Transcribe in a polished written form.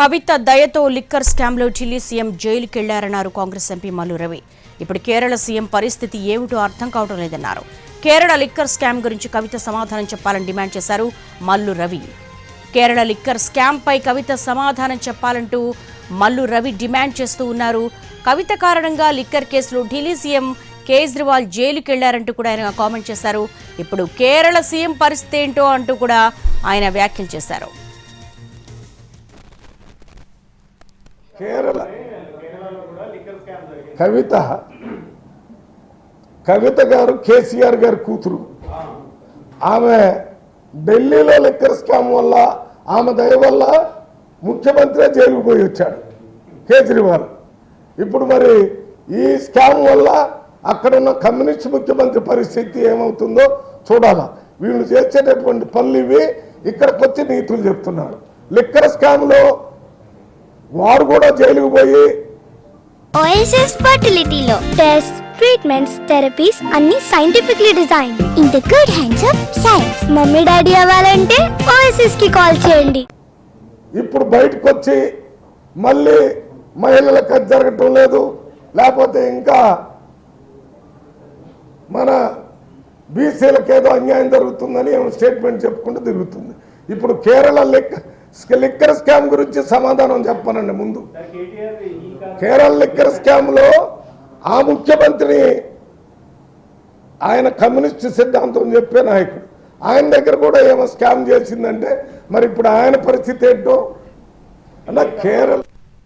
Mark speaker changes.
Speaker 1: కవిత దయతో లిక్కర్ స్కామ్లో ఢిల్లీ సీఎం జైలుకి వెళ్లారన్నారు కాంగ్రెస్ ఎంపీ మల్లు రవి. ఇప్పుడు కేరళ సీఎం పరిస్థితి ఏమిటో అర్థం కావడం లేదన్నారు. కేరళ లిక్కర్ స్కామ్ గురించి కవిత సమాధానం చెప్పాలని డిమాండ్ చేశారు మల్లు రవి. కేరళ లిక్కర్ స్కామ్ పై కవిత సమాధానం చెప్పాలంటూ మల్లు రవి డిమాండ్ చేస్తూ ఉన్నారు. కవిత కారణంగా లిక్కర్ కేసులో ఢిల్లీ సీఎం కేజ్రీవాల్ జైలుకి వెళ్లారంటూ కూడా ఆయన కామెంట్ చేశారు. ఇప్పుడు కేరళ సీఎం పరిస్థితి ఏంటో అంటూ కూడా ఆయన వ్యాఖ్యలు చేశారు.
Speaker 2: కేరళ కవిత గారు కేసీఆర్ గారి కూతురు. ఆమె ఢిల్లీలో లిక్కర్ స్కామ్ వల్ల ఆమె దయ వల్ల ముఖ్యమంత్రి జైలుకు పోయి వచ్చాడు కేజ్రీవాల్. ఇప్పుడు మరి ఈ స్కామ్ వల్ల అక్కడున్న కమ్యూనిస్ట్ ముఖ్యమంత్రి పరిస్థితి ఏమవుతుందో చూడాలా. వీళ్ళు చేసేటటువంటి పనులు ఇవి. ఇక్కడికి వచ్చి నీతులు చెప్తున్నారు. లిక్కర్ స్కామ్లో వారు కూడా జైలుకు పోయి
Speaker 3: ఓఎస్ఎస్ ఫర్టిలిటీలో టెస్ట్ ట్రీట్మెంట్స్ థెరపీస్ అన్ని scientifically design in the good hands of science. Mummy daddy అవ్వాలంటే ఓఎస్ఎస్ కి కాల్ చేయండి.
Speaker 2: ఇప్పుడు బయటకు వచ్చి మళ్ళీ మహిళలకు అది జరగటం లేదు, లేకపోతే ఇంకా మన బీసీలకు ఏదో అన్యాయం జరుగుతుందని స్టేట్మెంట్ చెప్పుకుంటూ తిరుగుతుంది. ఇప్పుడు కేరళ లిక్కర్ స్కామ్ గురించి సమాధానం చెప్పానండి. ముందు కేరళ లిక్కర్ స్కామ్ లో ఆ ముఖ్యమంత్రిని ఆయన కమ్యూనిస్ట్ సిద్ధాంతం చెప్పే నాయకుడు, ఆయన దగ్గర కూడా ఏమో స్కామ్ చేసిందంటే మరి ఇప్పుడు ఆయన పరిస్థితి ఏంటో అన్న. కేరళ